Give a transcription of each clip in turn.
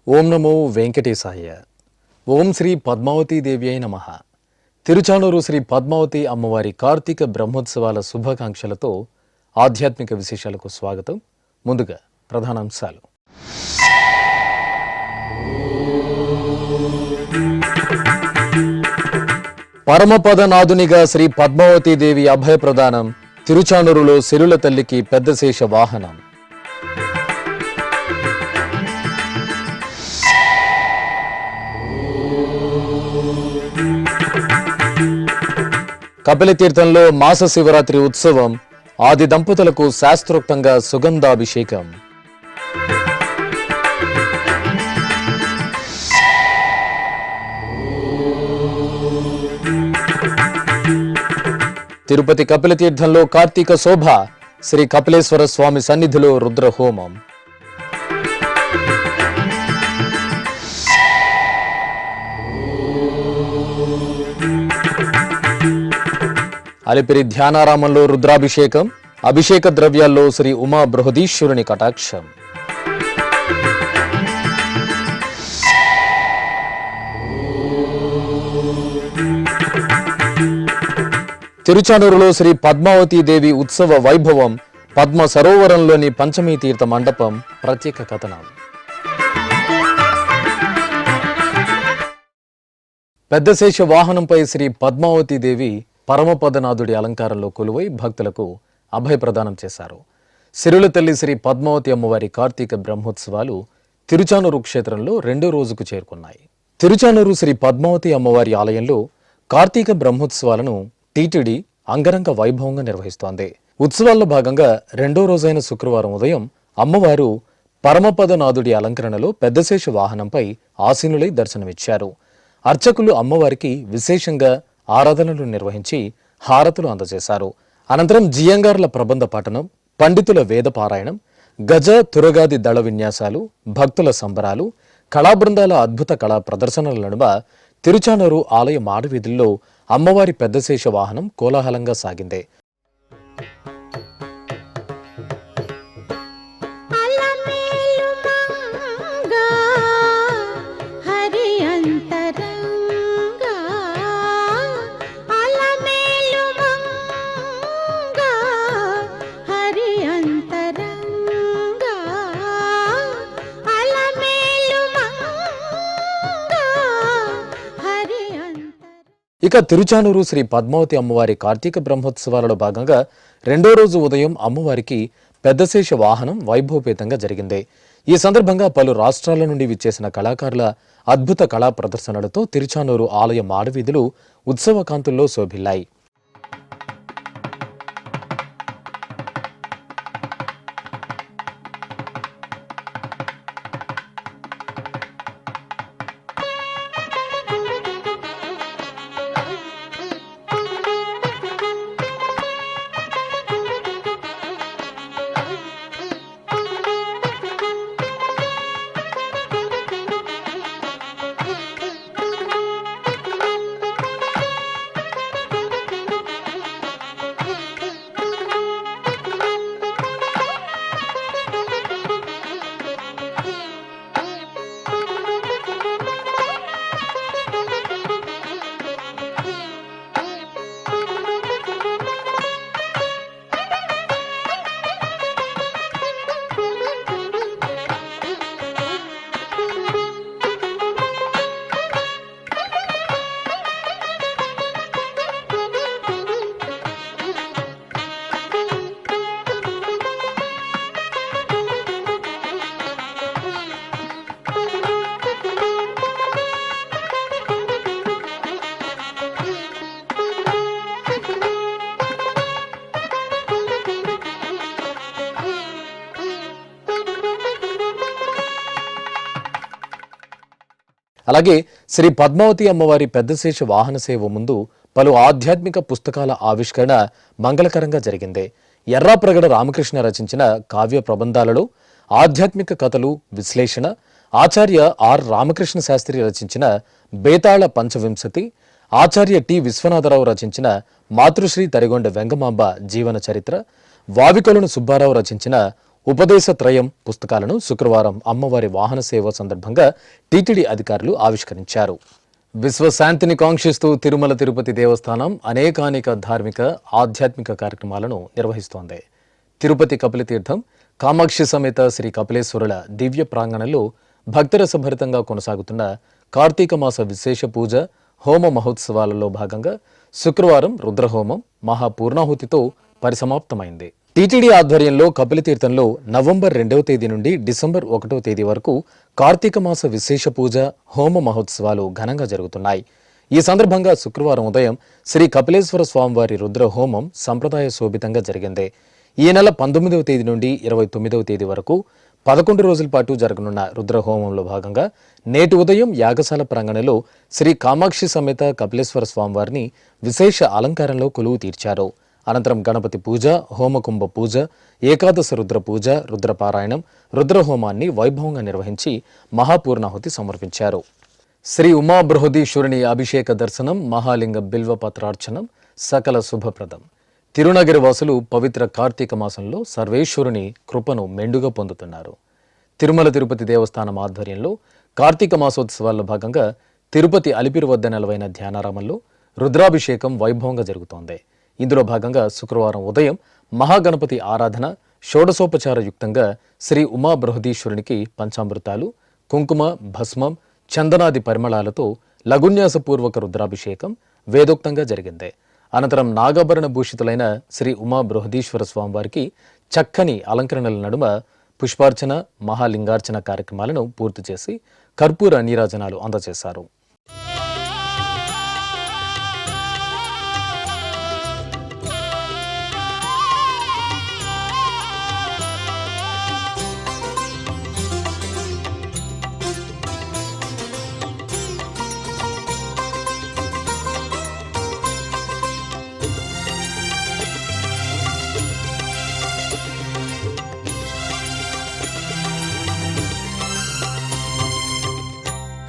ఓం నమో వెంకటేశాయ. ఓం శ్రీ పద్మావతీ దేవ్యై నమః. తిరుచానూరు శ్రీ పద్మావతి అమ్మవారి కార్తీక బ్రహ్మోత్సవాల శుభాకాంక్షలతో ఆధ్యాత్మిక విశేషాలకు స్వాగతం. ముందుగా ప్రధానాంశాలు. పరమపదనాథునిగా శ్రీ పద్మావతీ దేవి అభయ ప్రదానం. తిరుచానూరులో సిరుల తల్లికి పెద్ద శేష వాహనం. కపిలతీర్థంలో మాస శివరాత్రి ఉత్సవం. ఆది దంపతులకు శాస్త్రోక్తంగా సుగంధాభిషేకం. తిరుపతి కపిలతీర్థంలో కార్తీక శోభ. శ్రీ కపిలేశ్వర స్వామి సన్నిధిలో రుద్రహోమం. అలిపిరి ధ్యానారామంలో రుద్రాభిషేకం. అభిషేక ద్రవ్యాల్లో శ్రీ ఉమా బృహదీశ్వరుని కటాక్షం. తిరుచానూరులో శ్రీ పద్మావతీ దేవి ఉత్సవ వైభవం. పద్మ సరోవరంలోని పంచమీ తీర్థ మండపం ప్రత్యేక కథనం. పెద్దశేష వాహనంపై శ్రీ పద్మావతీ దేవి పరమపదనాథుడి అలంకారంలో కొలువై భక్తులకు అభయ ప్రదానం చేశారు. సిరుల తల్లి శ్రీ పద్మావతి అమ్మవారి కార్తీక బ్రహ్మోత్సవాలు తిరుచానూరు క్షేత్రంలో రెండో రోజుకు చేరుకున్నాయి. తిరుచానూరు శ్రీ పద్మావతి అమ్మవారి ఆలయంలో కార్తీక బ్రహ్మోత్సవాలను టీటీడీ అంగరంగ వైభవంగా నిర్వహిస్తోంది. ఉత్సవాల్లో భాగంగా రెండో రోజైన శుక్రవారం ఉదయం అమ్మవారు పరమపదనాథుడి అలంకరణలో పెద్దశేష వాహనంపై ఆసీనులై దర్శనమిచ్చారు. అర్చకులు అమ్మవారికి విశేషంగా ఆరాధనలు నిర్వహించి హారతులు అందజేశారు. అనంతరం జియంగార్ల ప్రబంధ పఠనం, పండితుల వేద పారాయణం, గజ తురగాది దళ విన్యాసాలు, భక్తుల సంబరాలు, కళాబృందాల అద్భుత కళా ప్రదర్శనల నడుమ తిరుచానూరు ఆలయ మాడవీధుల్లో అమ్మవారి పెద్దశేష వాహనం కోలాహలంగా సాగింది. ఇక తిరుచానూరు శ్రీ పద్మావతి అమ్మవారి కార్తీక బ్రహ్మోత్సవాలలో భాగంగా రెండో రోజు ఉదయం అమ్మవారికి పెద్దశేష వాహనం వైభవపేతంగా జరిగింది. ఈ సందర్భంగా పలు రాష్ట్రాల నుండి విచ్చేసిన కళాకారుల అద్భుత కళా ప్రదర్శనలతో తిరుచానూరు ఆలయ మాడవీధులు ఉత్సవ కాంతుల్లో శోభిల్లాయి. అలాగే శ్రీ పద్మావతి అమ్మవారి పెద్దశేష వాహన సేవ ముందు పలు ఆధ్యాత్మిక పుస్తకాల ఆవిష్కరణ మంగళకరంగా జరిగింది. ఎర్రాప్రగడ రామకృష్ణ రచించిన కావ్య ప్రబంధాలలో ఆధ్యాత్మిక కథలు విశ్లేషణ, ఆచార్య ఆర్ రామకృష్ణ శాస్త్రి రచించిన బేతాళ పంచవింశతి, ఆచార్య టి విశ్వనాథరావు రచించిన మాతృశ్రీ తరిగొండ వెంగమాంబ జీవన చరిత్ర, వావికొలను సుబ్బారావు రచించిన ఉపదేశత్రయం పుస్తకాలను శుక్రవారం అమ్మవారి వాహన సేవ సందర్భంగా టీటీడీ అధికారులు ఆవిష్కరించారు. విశ్వశాంతిని కాంక్షిస్తూ తిరుమల తిరుపతి దేవస్థానం అనేకానేక ధార్మిక ఆధ్యాత్మిక కార్యక్రమాలను నిర్వహిస్తోంది. తిరుపతి కపిలతీర్థం కామాక్షి సమేత శ్రీ కపిలేశ్వరుల దివ్య ప్రాంగణంలో భక్తిరసభరితంగా కొనసాగుతున్న కార్తీక మాస విశేష పూజ హోమ మహోత్సవాలలో భాగంగా శుక్రవారం రుద్రహోమం మహాపూర్ణాహుతితో పరిసమాప్తమైంది. టీటీడీ ఆధ్వర్యంలో కపిలతీర్థంలో నవంబర్ 2వ తేదీ నుండి డిసెంబర్ 1వ తేదీ వరకు కార్తీక మాస విశేష పూజ హోమ మహోత్సవాలు ఘనంగా జరుగుతున్నాయి. ఈ సందర్భంగా శుక్రవారం ఉదయం శ్రీ కపిలేశ్వర స్వామివారి రుద్ర హోమం సంప్రదాయ శోభితంగా జరిగింది. ఈ నెల 19వ తేదీ నుండి 29వ తేదీ వరకు 11 రోజుల పాటు జరగనున్న రుద్రహోమంలో భాగంగా నేటి ఉదయం యాగశాల ప్రాంగణంలో శ్రీ కామాక్షి సమేత కపిలేశ్వర స్వామివారిని విశేష అలంకారంలో కొలువు తీర్చారు. అనంతరం గణపతి పూజ, హోమకుంభ పూజ, ఏకాదశ రుద్ర పూజ, రుద్రపారాయణం, రుద్రహోమాన్ని వైభవంగా నిర్వహించి మహాపూర్ణాహుతి సమర్పించారు. శ్రీ ఉమాబృహదీశ్వరుని అభిషేక దర్శనం, మహాలింగ బిల్వ పత్రార్చనం సకల శుభప్రదం. తిరునగిరి వాసులు పవిత్ర కార్తీక మాసంలో సర్వేశ్వరుని కృపను మెండుగా పొందుతున్నారు. తిరుమల తిరుపతి దేవస్థానం ఆధ్వర్యంలో కార్తీక మాసోత్సవాల్లో భాగంగా తిరుపతి అలిపిరి వద్ద నెలవైన ధ్యానారామంలో రుద్రాభిషేకం వైభవంగా జరుగుతోంది. ఇందులో భాగంగా శుక్రవారం ఉదయం మహాగణపతి ఆరాధన షోడశోపచార యుక్తంగా శ్రీ ఉమా బృహదీశ్వరునికి పంచామృతాలు, కుంకుమ, భస్మం, చందనాది పరిమళాలతో లఘున్యాసపూర్వక రుద్రాభిషేకం వేదోక్తంగా జరిగింది. అనంతరం నాగాభరణ భూషితులైన శ్రీ ఉమా బృహదీశ్వర స్వామివారికి చక్కని అలంకరణల నడుమ పుష్పార్చన, మహాలింగార్చన కార్యక్రమాలను పూర్తి చేసి కర్పూర నీరాజనాలు అందజేశారు.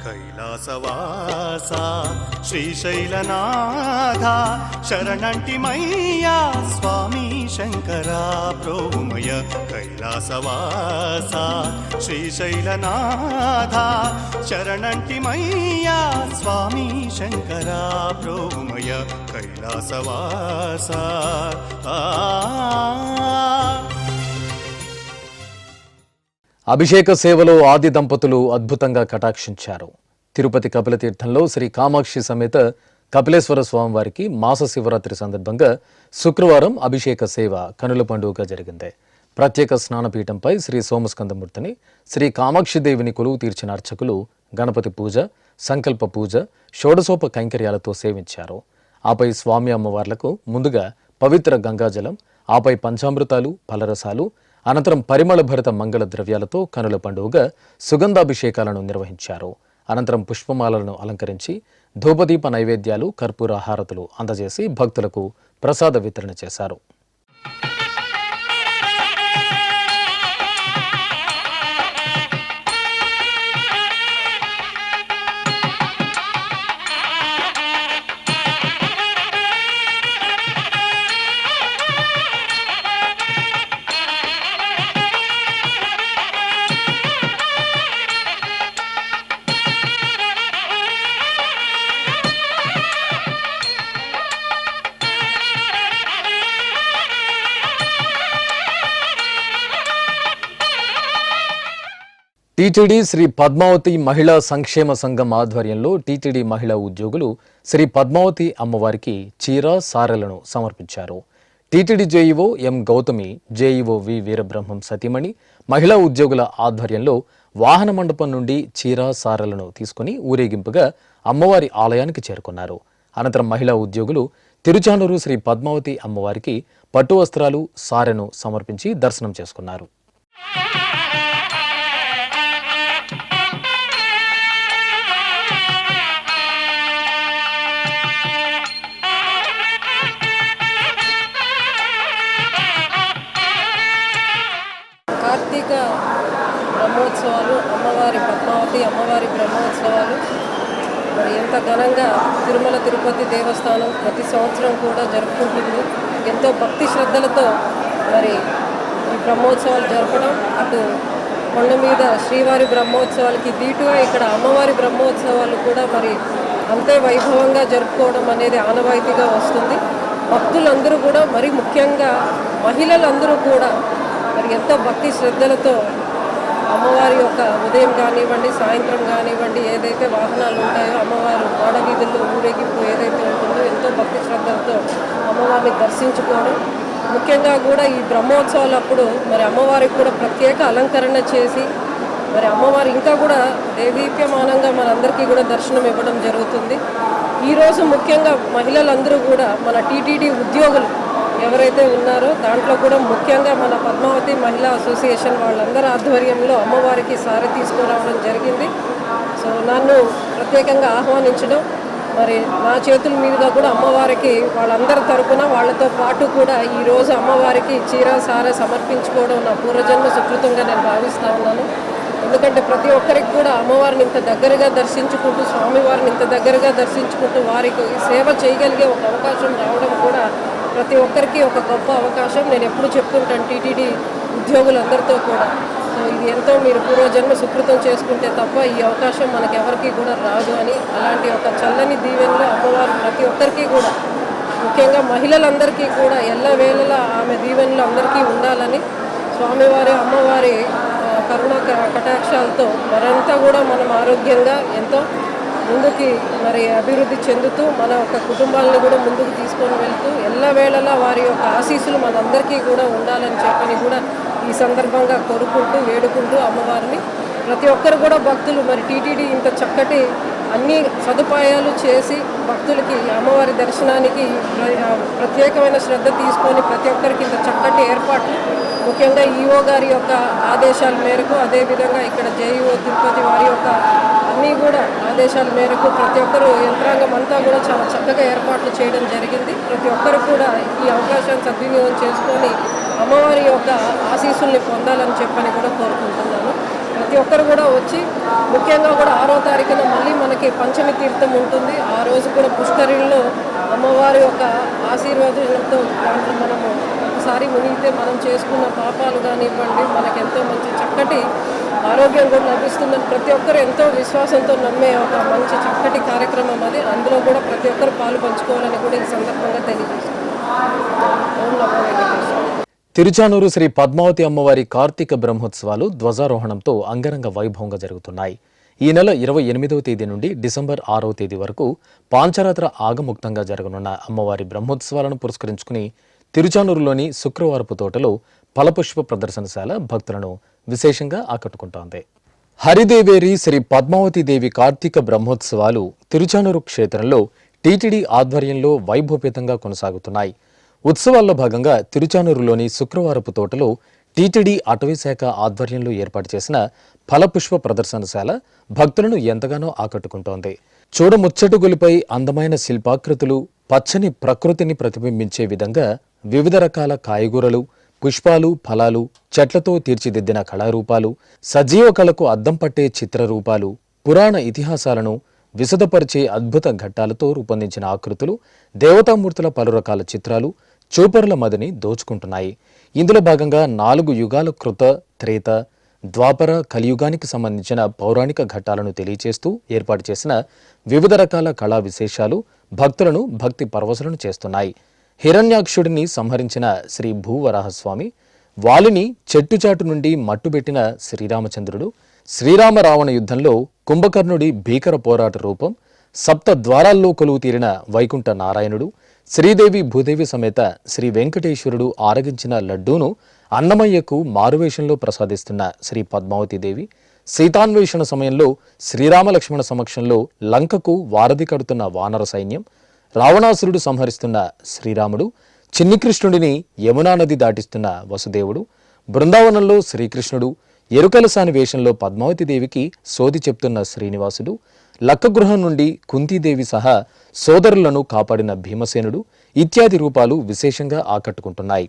కైలాసవాస శ్రీశైలనాథ శరణంటిమయ్యా స్వామి శంకరా ప్రోమయ. కైలాసవాస శ్రీశైలనాథ శరణంటిమయ్యా స్వామి శంకరా ప్రోమయ. కైలాసవాస అభిషేక సేవలో ఆది దంపతులు అద్భుతంగా కటాక్షించారు. తిరుపతి కపిలతీర్థంలో శ్రీ కామాక్షి సమేత కపిలేశ్వర స్వామివారికి మాస శివరాత్రి సందర్భంగా శుక్రవారం అభిషేక సేవ కనుల పండుగగా జరిగింది. ప్రత్యేక స్నానపీఠంపై శ్రీ సోమస్కందమూర్తిని, శ్రీ కామాక్షిదేవిని కొలువు తీర్చిన అర్చకులు గణపతి పూజ, సంకల్ప పూజ, షోడశోప కైంకర్యాలతో సేవించారు. ఆపై స్వామి అమ్మవార్లకు ముందుగా పవిత్ర గంగాజలం, ఆపై పంచామృతాలు, ఫలరసాలు, అనంతరం పరిమళ భరిత మంగళ ద్రవ్యాలతో కనుల పండుగగా సుగంధాభిషేకాలను నిర్వహించారు. అనంతరం పుష్పమాలలను అలంకరించి ధూపదీప నైవేద్యాలు, కర్పూర హారతులు అందజేసి భక్తులకు ప్రసాద వితరణ చేశారు. టీటీడీ శ్రీ పద్మావతి మహిళా సంక్షేమ సంఘం ఆధ్వర్యంలో టీటీడీ మహిళా ఉద్యోగులు శ్రీ పద్మావతి అమ్మవారికి చీర, సారెలను సమర్పించారు. టీటీడీ జేఈఓ ఎం గౌతమి, జేఈఓ వి వీరబ్రహ్మం సతీమణి మహిళా ఉద్యోగుల ఆధ్వర్యంలో వాహన మండపం నుండి చీర, సారెలను తీసుకుని ఊరేగింపుగా అమ్మవారి ఆలయానికి చేరుకున్నారు. అనంతరం మహిళా ఉద్యోగులు తిరుచానూరు శ్రీ పద్మావతి అమ్మవారికి పట్టు వస్త్రాలు, సారెను సమర్పించి దర్శనం చేసుకున్నారు. బ్రహ్మోత్సవాలు, అమ్మవారి పద్మావతి అమ్మవారి బ్రహ్మోత్సవాలు మరి ఎంత ఘనంగా తిరుమల తిరుపతి దేవస్థానం ప్రతి సంవత్సరం కూడా జరుపుకుంటుంది. ఎంతో భక్తి శ్రద్ధలతో మరి ఈ బ్రహ్మోత్సవాలు జరపడం, అటు కొండ మీద శ్రీవారి బ్రహ్మోత్సవాలకి దీటుగా ఇక్కడ అమ్మవారి బ్రహ్మోత్సవాలు కూడా మరి అంతే వైభవంగా జరుపుకోవడం అనేది ఆనవాయితీగా వస్తుంది. భక్తులందరూ కూడా మరి ముఖ్యంగా మహిళలందరూ కూడా మరి ఎంతో భక్తి శ్రద్ధలతో అమ్మవారి యొక్క ఉదయం కానివ్వండి, సాయంత్రం కానివ్వండి, ఏదైతే వాహనాలు ఉంటాయో అమ్మవారు మాడవీధుల్లో ఊరేగింపు ఏదైతే ఉంటుందో ఎంతో భక్తి శ్రద్ధలతో అమ్మవారిని దర్శించుకోవడం, ముఖ్యంగా కూడా ఈ బ్రహ్మోత్సవాలప్పుడు మరి అమ్మవారికి కూడా ప్రత్యేక అలంకరణ చేసి మరి అమ్మవారు ఇంకా కూడా దేదీప్యమానంగా మనందరికీ కూడా దర్శనం ఇవ్వడం జరుగుతుంది. ఈరోజు ముఖ్యంగా మహిళలందరూ కూడా మన టీటీడీ ఉద్యోగులు ఎవరైతే ఉన్నారో దాంట్లో కూడా ముఖ్యంగా మన పద్మావతి మహిళా అసోసియేషన్ వాళ్ళందరి ఆధ్వర్యంలో అమ్మవారికి సారి తీసుకురావడం జరిగింది. సో నన్ను ప్రత్యేకంగా ఆహ్వానించడం, మరి నా చేతుల మీదుగా కూడా అమ్మవారికి వాళ్ళందరి తరపున వాళ్ళతో పాటు కూడా ఈరోజు అమ్మవారికి చీర సార సమర్పించుకోవడం నా పూర్వజన్మ సుకృతంగా నేను భావిస్తూ ఉన్నాను. ఎందుకంటే ప్రతి ఒక్కరికి కూడా అమ్మవారిని ఇంత దగ్గరగా దర్శించుకుంటూ, స్వామివారిని ఇంత దగ్గరగా దర్శించుకుంటూ వారికి సేవ చేయగలిగే ఒక అవకాశం రావడం కూడా ప్రతి ఒక్కరికి ఒక గొప్ప అవకాశం. నేను ఎప్పుడు చెప్తుంటాను టీటీడీ ఉద్యోగులందరితో కూడా, సో ఇది ఎంతో మీరు పూర్వజన్మ సుకృతం చేసుకుంటే తప్ప ఈ అవకాశం మనకి ఎవరికి కూడా రాదు అని, అలాంటి ఒక చల్లని దీవెనలో అమ్మవారు ప్రతి ఒక్కరికి కూడా ముఖ్యంగా మహిళలందరికీ కూడా ఎల్లవేళలా ఆమె దీవెనలు అందరికీ ఉండాలని, స్వామివారి అమ్మవారి కరుణ కటాక్షాలతో మరంతా కూడా మనం ఆరోగ్యంగా ఎంతో ముందుకి మరి అభివృద్ధి చెందుతూ మన యొక్క కుటుంబాలను కూడా ముందుకు తీసుకొని వెళ్తూ ఎల్లవేళలా వారి యొక్క ఆశీస్సులు మనందరికీ కూడా ఉండాలని చెప్పని కూడా ఈ సందర్భంగా కోరుకుంటూ వేడుకుంటూ అమ్మవారిని ప్రతి ఒక్కరు కూడా భక్తులు మరి టీటీడీ ఇంత చక్కటి అన్ని సదుపాయాలు చేసి భక్తులకి అమ్మవారి దర్శనానికి ప్రత్యేకమైన శ్రద్ధ తీసుకొని ప్రతి ఒక్కరికి ఇంత చక్కటి ఏర్పాట్లు, ముఖ్యంగా ఈఓ గారి యొక్క ఆదేశాల మేరకు, అదేవిధంగా ఇక్కడ జేఈఓ తిరుపతి వారి యొక్క అన్నీ కూడా ఆదేశాల మేరకు ప్రతి ఒక్కరు యంత్రాంగం అంతా కూడా చాలా చక్కగా ఏర్పాట్లు చేయడం జరిగింది. ప్రతి ఒక్కరు కూడా ఈ అవకాశాన్ని సద్వినియోగం చేసుకొని అమ్మవారి యొక్క ఆశీస్సుల్ని పొందాలని చెప్పని కూడా కోరుకుంటున్నాను. ప్రతి ఒక్కరు కూడా వచ్చి ముఖ్యంగా కూడా 6వ తారీఖున మళ్ళీ మనకి పంచమి తీర్థం ఉంటుంది. ఆ రోజు కూడా పుష్కరిణిలో అమ్మవారి యొక్క ఆశీర్వాదంతో దాంట్లో మనము ఒకసారి మునిగితే మనం చేసుకున్న పాపాలు కానివ్వండి మనకి ఎంతో మంచి చక్కటి ఆరోగ్యం కూడా లభిస్తుందని ప్రతి ఒక్కరు ఎంతో విశ్వాసంతో నమ్మే ఒక మంచి చక్కటి కార్యక్రమం అది. అందులో కూడా ప్రతి ఒక్కరు పాలు పంచుకోవాలని కూడా ఈ సందర్భంగా తెలియజేస్తున్నాను. ఓం నమో వెంకటేశ్వర. తిరుచానూరు శ్రీ పద్మావతి అమ్మవారి కార్తీక బ్రహ్మోత్సవాలు ధ్వజారోహణంతో అంగరంగ వైభవంగా జరుగుతున్నాయి. ఈ నెల 28వ తేదీ నుండి డిసెంబర్ 6వ తేదీ వరకు పాంచరాత్ర ఆగముక్తంగా జరగనున్న అమ్మవారి బ్రహ్మోత్సవాలను పురస్కరించుకుని తిరుచానూరులోని శుక్రవారపు తోటలో ఫలపుష్ప ప్రదర్శనశాల భక్తులను విశేషంగా ఆకట్టుకుంటోంది. హరిదేవేరి శ్రీ పద్మావతి దేవి కార్తీక బ్రహ్మోత్సవాలు తిరుచానూరు క్షేత్రంలో టీటీడీ ఆధ్వర్యంలో వైభవపేతంగా కొనసాగుతున్నాయి. ఉత్సవాల్లో భాగంగా తిరుచానూరులోని శుక్రవారపు తోటలో టీటీడీ అటవీశాఖ ఆధ్వర్యంలో ఏర్పాటు చేసిన ఫలపుష్ప ప్రదర్శనశాల భక్తులను ఎంతగానో ఆకట్టుకుంటోంది. చూడముచ్చటుగులిపై అందమైన శిల్పాకృతులు, పచ్చని ప్రకృతిని ప్రతిబింబించే విధంగా వివిధ రకాల కాయగూరలు, పుష్పాలు, ఫలాలు, చెట్లతో తీర్చిదిద్దిన కళారూపాలు, సజీవ కళకు అద్దం పట్టే చిత్రరూపాలు, పురాణ ఇతిహాసాలను విశదపరిచే అద్భుత ఘట్టాలతో రూపొందించిన ఆకృతులు, దేవతామూర్తుల పలు రకాల చిత్రాలు చూపరుల మదిని దోచుకుంటున్నాయి. ఇందులో భాగంగా 4 యుగాల కృత, త్రేత, ద్వాపర, కలియుగానికి సంబంధించిన పౌరాణిక ఘట్టాలను తెలియచేస్తూ ఏర్పాటు చేసిన వివిధ రకాల కళా విశేషాలు భక్తులను భక్తి పరవశులను చేస్తున్నాయి. హిరణ్యాక్షుడిని సంహరించిన శ్రీ భూవరాహస్వామి, వాలిని చెట్టుచాటు నుండి మట్టుబెట్టిన శ్రీరామచంద్రుడు, శ్రీరామ రావణ యుద్ధంలో కుంభకర్ణుడి భీకర పోరాట రూపం, సప్త ద్వారాల్లో కొలువు తీరిన వైకుంఠ నారాయణుడు, శ్రీదేవి భూదేవి సమేత శ్రీ వెంకటేశ్వరుడు ఆరగించిన లడ్డూను అన్నమయ్యకు మారువేషంలో ప్రసాదిస్తున్న శ్రీ పద్మావతి దేవి, సీతాన్వేషణ సమయంలో శ్రీరామలక్ష్మణ సమక్షంలో లంకకు వారధి కడుతున్న వానర సైన్యం, రావణాసురుడు సంహరిస్తున్న శ్రీరాముడు, చిన్ని కృష్ణుడిని యమునా నది దాటిస్తున్న వసుదేవుడు, బృందావనంలో శ్రీకృష్ణుడు, ఎరుకలసాని వేషంలో పద్మావతి దేవికి సోది చెప్తున్న శ్రీనివాసుడు, లక్కగృహం నుండి కుంతీదేవి సహా సోదరులను కాపాడిన భీమసేనుడు ఇత్యాది రూపాలు విశేషంగా ఆకట్టుకుంటున్నాయి.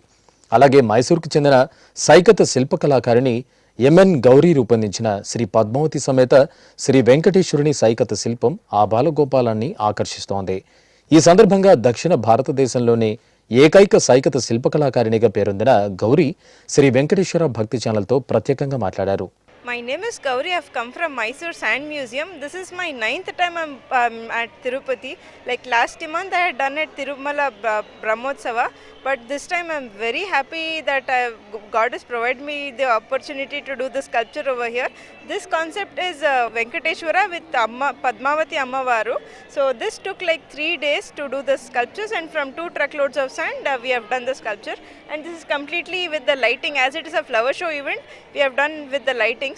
అలాగే మైసూర్కు చెందిన సైకత శిల్పకళాకారిణి ఎంఎన్ గౌరీ రూపొందించిన శ్రీ పద్మావతి సమేత శ్రీ వెంకటేశ్వరుని సైకత శిల్పం ఆ బాలగోపాలాన్ని ఆకర్షిస్తోంది. ఈ సందర్భంగా దక్షిణ భారతదేశంలోని ఏకైక సైకత శిల్పకళాకారిణిగా పేరొందిన గౌరీ శ్రీ వెంకటేశ్వర భక్తి ఛానల్తో ప్రత్యేకంగా మాట్లాడారు. My name is Gauri. I've come from Mysore Sand Museum. This is my 9th time I'm at Tirupati. Like last month I had done at Tirumala Brahmotsava, but this time I'm very happy that God has provided me the opportunity to do the sculpture over here. This concept is Venkateshwara with Padmavati Ammavaru. So this took like 3 days to do the sculptures, and from 2 truckloads of sand we have done the sculpture. And this is completely with the lighting, as it is a flower show event. We have done with the lightings,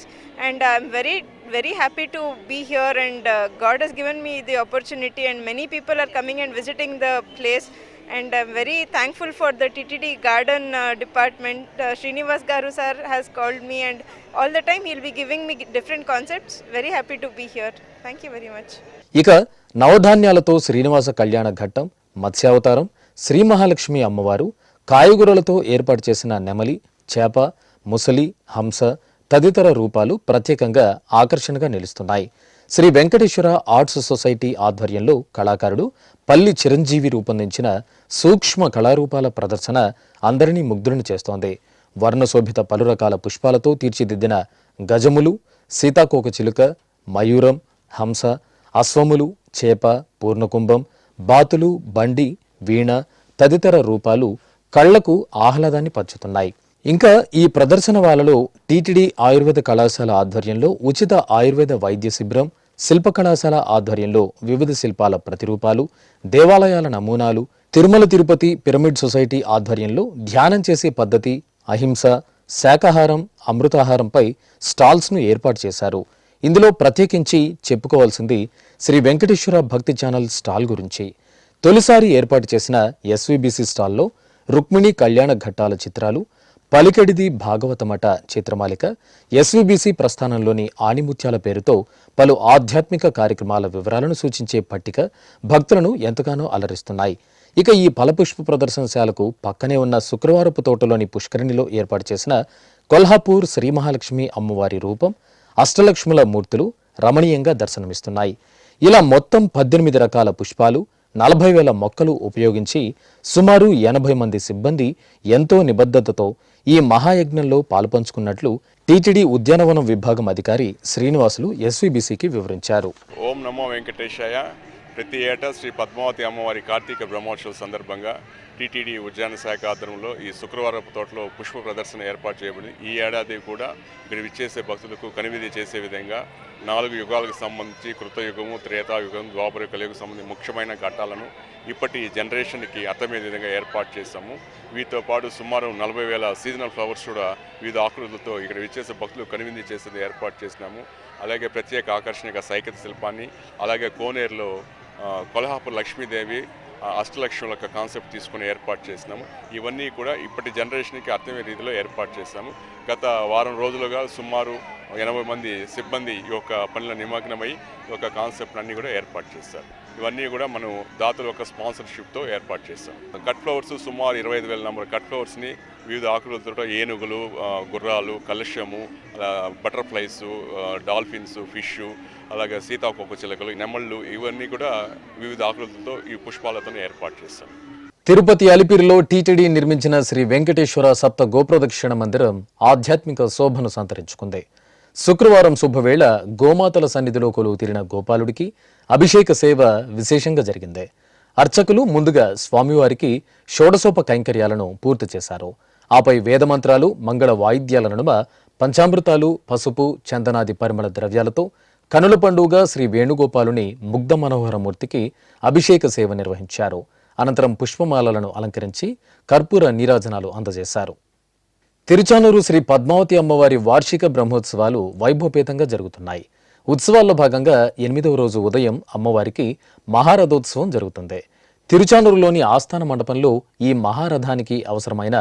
and I'm very happy to be here, and God has given me the opportunity, and many people are coming and visiting the place, and I'm very thankful for the TTD garden department. Srinivas Garu sir has called me, and all the time he'll be giving me different concepts. Very happy to be here. Thank you very much. ఇక నవధాన్యాలతో శ్రీనివాస కళ్యాణ ఘట్టం, మత్స్యావతారం, శ్రీ మహాలక్ష్మి అమ్మవారు, కాయగూరలతో ఏర్పాటు చేసిన నెమలి, చేప, ముసలి, హంస తదితర రూపాలు ప్రత్యేకంగా ఆకర్షణగా నిలుస్తున్నాయి. శ్రీ వెంకటేశ్వర ఆర్ట్స్ సొసైటీ ఆధ్వర్యంలో కళాకారుడు పల్లి చిరంజీవి రూపొందించిన సూక్ష్మ కళారూపాల ప్రదర్శన అందరినీ ముగ్ధులను చేస్తోంది. వర్ణశోభిత పలు రకాల పుష్పాలతో తీర్చిదిద్దిన గజములు, సీతాకోక చిలుక, మయూరం, హంస, అశ్వములు, చేప, పూర్ణకుంభం, బాతులు, బండి, వీణ తదితర రూపాలు కళ్లకు ఆహ్లాదాన్ని పంచుతున్నాయి. ఇంకా ఈ ప్రదర్శనవాలలో టీటీడీ ఆయుర్వేద కళాశాల ఆధ్వర్యంలో ఉచిత ఆయుర్వేద వైద్య శిబిరం, శిల్ప కళాశాల ఆధ్వర్యంలో వివిధ శిల్పాల ప్రతిరూపాలు, దేవాలయాల నమూనాలు, తిరుమల తిరుపతి పిరమిడ్ సొసైటీ ఆధ్వర్యంలో ధ్యానం చేసే పద్ధతి, అహింస, శాకాహారం, అమృతాహారంపై స్టాల్స్ను ఏర్పాటు చేశారు. ఇందులో ప్రత్యేకించి చెప్పుకోవాల్సింది శ్రీ వెంకటేశ్వర భక్తి ఛానల్ స్టాల్ గురించి. తొలిసారి ఏర్పాటు చేసిన ఎస్వీబీసీ స్టాల్లో రుక్మిణి కళ్యాణ ఘట్టాల చిత్రాలు, పలికెడిది భాగవతమఠ చిత్రమాలిక, ఎస్వీబీసీ ప్రస్థానంలోని ఆణిముత్యాల పేరుతో పలు ఆధ్యాత్మిక కార్యక్రమాల వివరాలను సూచించే పట్టిక భక్తులను ఎంతగానో అలరిస్తున్నాయి. ఇక ఈ ఫలపుష్ప ప్రదర్శనశాలకు పక్కనే ఉన్న శుక్రవారపు తోటలోని పుష్కరిణిలో ఏర్పాటు చేసిన కొల్హాపూర్ శ్రీ మహాలక్ష్మి అమ్మవారి రూపం, అష్టలక్ష్ముల మూర్తులు రమణీయంగా దర్శనమిస్తున్నాయి. ఇలా మొత్తం 18 రకాల పుష్పాలు, 40,000 మొక్కలు ఉపయోగించి సుమారు 80 మంది సిబ్బంది ఎంతో నిబద్ధతతో ఈ మహాయజ్ఞంలో పాలుపంచుకున్నట్లు టీటీడీ ఉద్యానవనం విభాగం అధికారి శ్రీనివాసులు ఎస్వీబీసీకి వివరించారు. ఓం నమో వెంకటేశాయ. ప్రతి ఏటా శ్రీ పద్మావతి అమ్మవారి కార్తీక బ్రహ్మోత్సవం సందర్భంగా టీటీడీ ఉద్యాన శాఖ ఆధ్వర్యంలో ఈ శుక్రవారపు తోటలో పుష్ప ప్రదర్శన ఏర్పాటు చేయబడింది. ఈ ఏడాది కూడా ఇక్కడ విచ్చేసే భక్తులకు కనువిందు చేసే విధంగా 4 యుగాలకు సంబంధించి కృతయుగము, త్రేతాయుగం, ద్వాపర కలియుగకు సంబంధించి ముఖ్యమైన ఘట్టాలను ఇప్పటి జనరేషన్కి అర్థమయ్యే విధంగా ఏర్పాటు చేశాము. వీటితో పాటు సుమారు 40,000 సీజనల్ ఫ్లవర్స్ కూడా వివిధ ఆకృతులతో ఇక్కడ విచ్చేసే భక్తులు కనువిందు చేసేది ఏర్పాటు చేసినాము. అలాగే ప్రత్యేక ఆకర్షణగా సైకత శిల్పాన్ని, అలాగే కోనేరులో కొల్హాపూర్ లక్ష్మీదేవి అష్టలక్ష్ముల యొక్క కాన్సెప్ట్ తీసుకుని ఏర్పాటు చేసినాము. ఇవన్నీ కూడా ఇప్పటి జనరేషన్కి అర్థమయ్యే రీతిలో ఏర్పాటు చేస్తాము. గత వారం రోజులుగా సుమారు 80 మంది సిబ్బంది ఈ యొక్క పనుల నిమగ్నమై ఈ యొక్క కాన్సెప్ట్ అన్నీ కూడా ఏర్పాటు చేస్తారు. ఇవన్నీ కూడా మనం దాతల యొక్క స్పాన్సర్షిప్తో ఏర్పాటు చేస్తాం. కట్ ఫ్లవర్స్ సుమారు 25,000 నంబర్ కట్ ఫ్లవర్స్ని వివిధ ఆకృతులతో ఏనుగులు, గుర్రాలు, కలుష్యము, బటర్ఫ్లైస్, డాల్ఫిన్స్, ఫిష్, అలాగే సీతాకోక చిలుకలు, నెమళ్ళు ఇవన్నీ కూడా వివిధ ఆకృతులతో ఈ పుష్పాలతో ఏర్పాటు చేస్తాం. తిరుపతి అలిపిరిలో టీటీడీ నిర్మించిన శ్రీ వెంకటేశ్వర సప్త గోప్రదక్షిణ మందిరం ఆధ్యాత్మిక శోభను సంతరించుకుంది. శుక్రవారం శుభవేళ గోమాతల సన్నిధిలో కొలువు తీరిన గోపాలుడికి అభిషేక సేవ విశేషంగా జరిగింది. అర్చకులు ముందుగా స్వామివారికి షోడశోప కైంకర్యాలను పూర్తి చేశారు. ఆపై వేదమంత్రాలు, మంగళ వాయిద్యాల నడుమ పంచామృతాలు, పసుపు, చందనాది పరిమళ ద్రవ్యాలతో కనుల పండుగ శ్రీ వేణుగోపాలుని ముగ్ధ మనోహరమూర్తికి అభిషేక సేవ నిర్వహించారు. అనంతరం పుష్పమాలలను అలంకరించి కర్పూర నీరాజనాలు అందజేశారు. తిరుచానూరు శ్రీ పద్మావతి అమ్మవారి వార్షిక బ్రహ్మోత్సవాలు వైభవపేతంగా జరుగుతున్నాయి. ఉత్సవాల్లో భాగంగా 8వ రోజు ఉదయం అమ్మవారికి మహారథోత్సవం జరుగుతుంది. తిరుచానూరులోని ఆస్థాన మండపంలో ఈ మహారథానికి అవసరమైన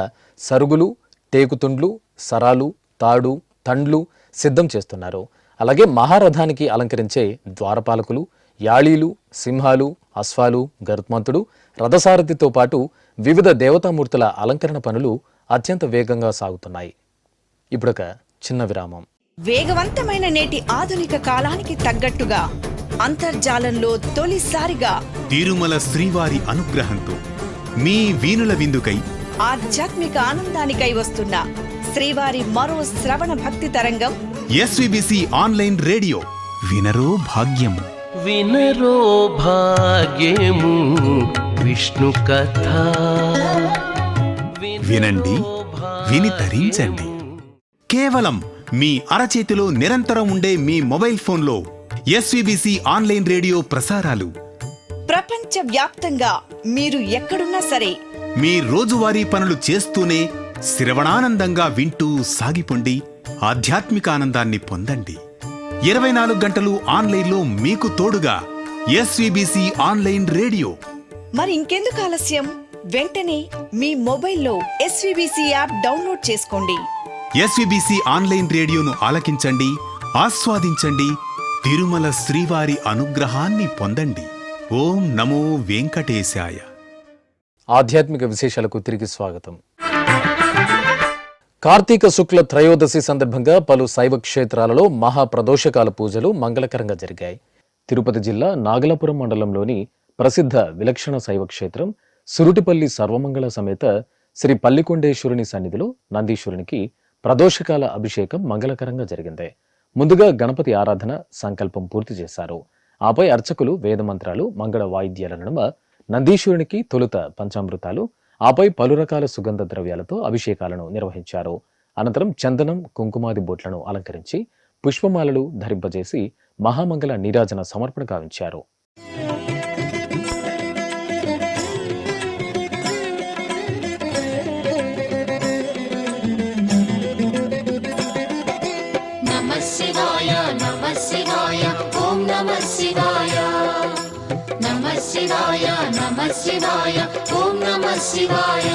సరుగులు, టేకుతుండ్లు, సరాలు, తాడు, తండ్లు సిద్ధం చేస్తున్నారు. అలాగే మహారథానికి అలంకరించే ద్వారపాలకులు, యాళీలు, సింహాలు, అశ్వాలు, గరుత్మంతుడు, రథసారథితో పాటు వివిధ దేవతామూర్తుల అలంకరణ పనులు అత్యంత వేగంగా సాగుతున్నాయి. ఇప్పుడొక చిన్న విరామం. వేగవంతమైన నేటి ఆధునిక కాలానికి తగ్గట్టుగా అంతర్జాలంలో తొలిసారిగా తిరుమల శ్రీవారి అనుగ్రహంతో మీ వీణుల విందుకై ఆధ్యాత్మిక ఆనందానికై వస్తున్న శ్రీవారి మరో శ్రవణ భక్తి తరంగం ఎస్విబిసి ఆన్లైన్ రేడియో వినరో భాగ్యము. వినరో భాగ్యము విష్ణు కథ. వినండి, విని తరించండి. కేవలం మీ అరచేతిలో నిరంతరం ఉండే మీ మొబైల్ ఫోన్లో ఎస్విబిసి ఆన్లైన్ రేడియో ప్రసారాలు ప్రపంచ వ్యాప్తంగా మీరు ఎక్కడున్నా సరే మీ రోజువారీ పనులు చేస్తూనే శ్రవణానందంగా వింటూ సాగిపోండి, ఆధ్యాత్మిక ఆనందాన్ని పొందండి. 24 గంటలు ఆన్లైన్లో మీకు తోడుగా ఎస్విబిసి ఆన్లైన్ రేడియో. మరి ఇంకెందుకు ఆలస్యం? వెంటనే మీ మొబైల్లో ఎస్విబిసి యాప్ డౌన్లోడ్ చేసుకోండి. ఎస్విబిసి ఆన్లైన్ రేడియోను ఆలకించండి, ఆస్వాదించండి, తిరుమల శ్రీవారి అనుగ్రహాన్ని పొందండి. ఓం నమో వెంకటేశాయ. ఆధ్యాత్మిక విశేషాలకు తిరిగి స్వాగతం. కార్తీక శుక్ల త్రయోదశి సందర్భంగా పలు శైవ క్షేత్రాలలో మహాప్రదోషకాల పూజలు మంగళకరంగా జరిగాయి. తిరుపతి జిల్లా నాగలాపురం మండలంలోని ప్రసిద్ధ విలక్షణ శైవ క్షేత్రం సురుటిపల్లి సర్వమంగళ సమేత శ్రీ పల్లికొండేశ్వరుని సన్నిధిలో నందీశ్వరునికి ప్రదోషకాల అభిషేకం మంగళకరంగా జరిగింది. ముందుగా గణపతి ఆరాధన సంకల్పం పూర్తి చేశారు. ఆపై అర్చకులు వేదమంత్రాలు మంగళ వాయిద్యాల నడుమ నందీశ్వరునికి తొలుత పంచామృతాలు, ఆపై పలు రకాల సుగంధ ద్రవ్యాలతో అభిషేకాలను నిర్వహించారు. అనంతరం చందనం, కుంకుమాది బొట్లను అలంకరించి పుష్పమాలలు ధరింపజేసి మహామంగళ నీరాజన సమర్పణ గావించారు. శివాయ నమః శివాయ ఓం నమః శివాయ. నమః శివాయ నమః శివాయ ఓం నమః శివాయ.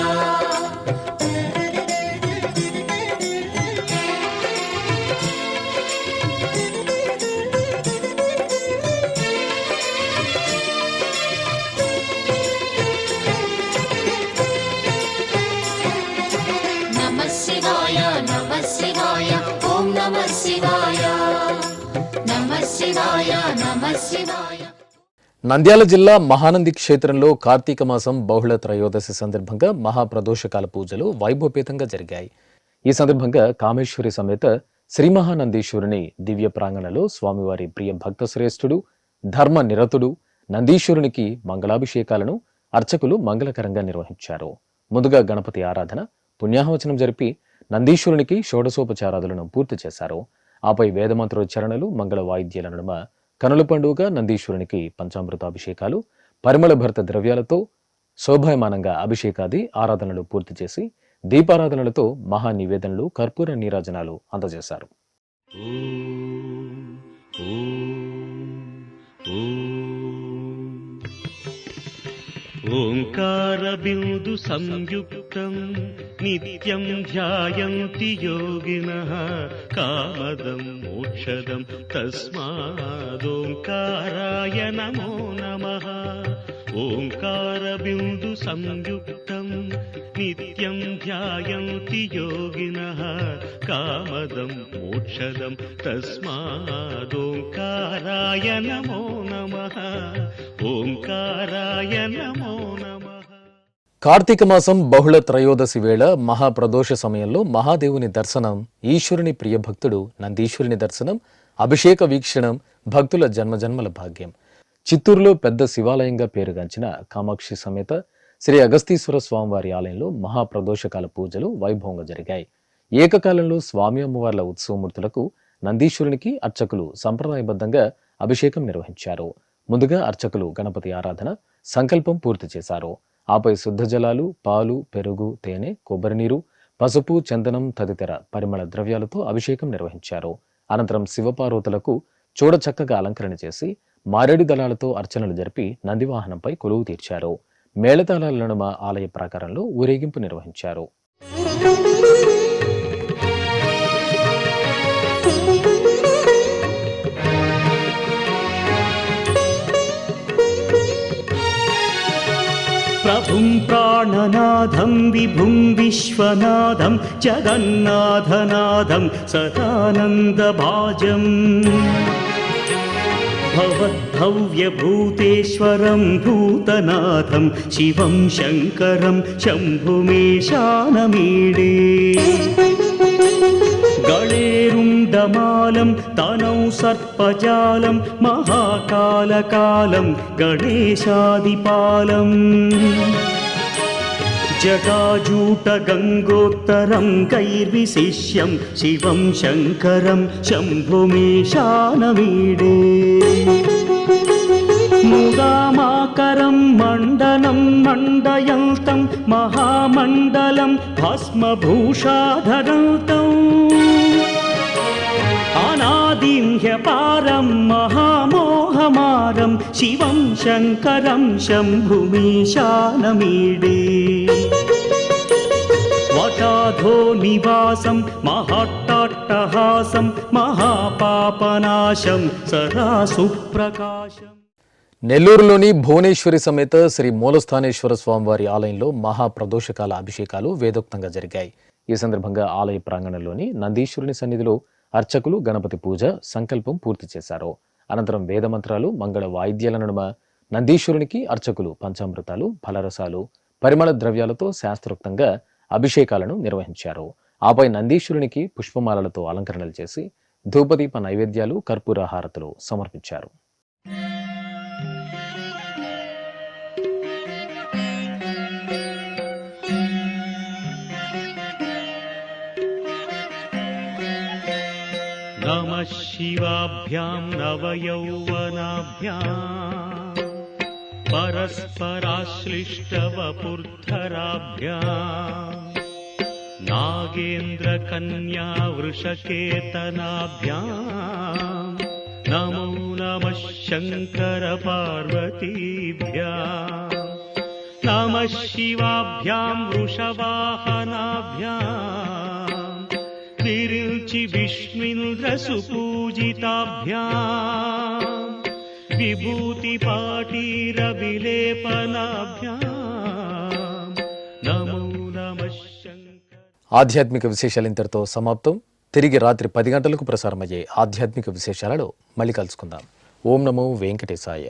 నమః శివాయ నమః శివాయ. నంద్యాల జిల్లా మహానంది క్షేత్రంలో కార్తీక మాసం బహుళ త్రయోదశి సందర్భంగా మహాప్రదోషకాల పూజలు వైభవపేతంగా జరిగాయి. ఈ సందర్భంగా కామేశ్వరి సమేత శ్రీ మహానందీశ్వరుని దివ్య ప్రాంగణలో స్వామివారి ప్రియ భక్త శ్రేష్ఠుడు ధర్మ నిరతుడు నందీశ్వరునికి మంగళాభిషేకాలను అర్చకులు మంగళకరంగా నిర్వహించారు. ముందుగా గణపతి ఆరాధన, పుణ్యాహవచనం జరిపి నందీశ్వరునికి షోడశోపచారాదులను పూర్తి చేశారు. ఆపై వేదమంత్రోచ్చరణలు, మంగళ వాయిద్యాల నడుమ కనుల పండుగ నందీశ్వరునికి పంచామృతాభిషేకాలు, పరిమళ భరిత ద్రవ్యాలతో శోభాయమానంగా అభిషేకాది ఆరాధనలు పూర్తి చేసి దీపారాధనలతో మహా నివేదనలు, కర్పూర నీరాజనాలు అందజేశారు. ఓంకార బిందు సంయుక్తం నిత్యం ధ్యాయంతి యోగినః కామదం మోక్షదం తస్మాదోంకారాయ నమో నమః. ఓంకార బిందు సంయుక్తం నిత్యం ధ్యాయంతి యోగినః కామదం మోక్షదం తస్మాదోంకారాయ నమో నమః. ఓంకారాయ నమో నమః. కార్తీక మాసం బహుళ త్రయోదశి వేళ మహాప్రదోష సమయంలో మహాదేవుని దర్శనం, ఈశ్వరుని ప్రియభక్తుడు నందీశ్వరుని దర్శనం, అభిషేక వీక్షణం భక్తుల జన్మజన్మల భాగ్యం. చిత్తూరులో పెద్ద శివాలయంగా పేరుగాంచిన కామాక్షి సమేత శ్రీ అగస్తీశ్వర స్వామివారి ఆలయంలో మహాప్రదోషకాల పూజలు వైభవంగా జరిగాయి. ఏకకాలంలో స్వామి అమ్మవార్ల ఉత్సవమూర్తులకు నందీశ్వరునికి అర్చకులు సంప్రదాయబద్ధంగా అభిషేకం నిర్వహించారు. ముందుగా అర్చకులు గణపతి ఆరాధన, సంకల్పం పూర్తి చేశారు. ఆపై శుద్ధ జలాలు, పాలు, పెరుగు, తేనె, కొబ్బరి నీరు, పసుపు, చందనం తదితర పరిమళ ద్రవ్యాలతో అభిషేకం నిర్వహించారు. అనంతరం శివపార్వతులకు చూడచక్కగా అలంకరణ చేసి మారేడు దళాలతో అర్చనలు జరిపి నందివాహనంపై కొలువు తీర్చారు. మేళతాళాల నడుమ ఆలయ ప్రాకారంలో ఊరేగింపు నిర్వహించారు. ప్రభుం ప్రాణనాథం నాథం విభుం విశ్వనాథం జగన్నాథనాథం సదానందభాజం భవద్భవ్యభూతేశ్వరం భూతనాథం శివం శంకరం శంభుమేశానమీడే గళేరుండమాలం తనౌ సర్పజాలం మహాకాలకాలం గణేశాదిపాలం జటాజూటగంగోత్తరం గైర్విశిష్యం శివం శంకరం శంభుమేశానమీడే ముదామాకరం మండనం మండయంతం మహామండలం భస్మభూషాధరంతం అనాదిం హ్యపారం మహామోహమారం శివం శంకరం శంభుమీశానమీడే వటాధో నివాసం మహట్టాట్టహాసం మహాపాపనాశం సదా సుప్రకాశం. నెల్లూరులోని భువనేశ్వరి సమేత శ్రీ మూలస్థానేశ్వర స్వామివారి ఆలయంలో మహాప్రదోషకాల అభిషేకాలు వేదోక్తంగా జరిగాయి. ఈ సందర్భంగా ఆలయ ప్రాంగణంలోని నందీశ్వరుని సన్నిధిలో అర్చకులు గణపతి పూజ సంకల్పం పూర్తి చేశారు. అనంతరం వేదమంత్రాలు మంగళ వాయిద్యాల నడుమ నందీశ్వరునికి అర్చకులు పంచామృతాలు ఫలరసాలు పరిమళ ద్రవ్యాలతో శాస్త్రోక్తంగా అభిషేకాలను నిర్వహించారు. ఆపై నందీశ్వరునికి పుష్పమాలలతో అలంకరణలు చేసి ధూపదీప నైవేద్యాలు కర్పూర హారతులు సమర్పించారు. నమః శివాభ్యాం నవయౌవనాభ్యాం పరస్పరాశ్లిష్టవపుర్ధరాభ్యాం నాగేంద్రకన్యా వృషకేతనాభ్యాం నమో నమః శంకర పార్వతీభ్యాం నమః శివాభ్యాం వృషవాహనాభ్యాం విరుచి విష్ణుంద్ర సుపూజితాభ్యాం విభూతి పాటీర విలేపనాభ్యాం నమో నమః శంకర. ఆధ్యాత్మిక విశేషాలు ఇంతటితో సమాప్తం. తిరిగి రాత్రి 10 గంటలకు ప్రసారమయ్యే ఆధ్యాత్మిక విశేషాలలో మళ్ళీ కలుసుకుందాం. ఓం నమో వెంకటేశాయ.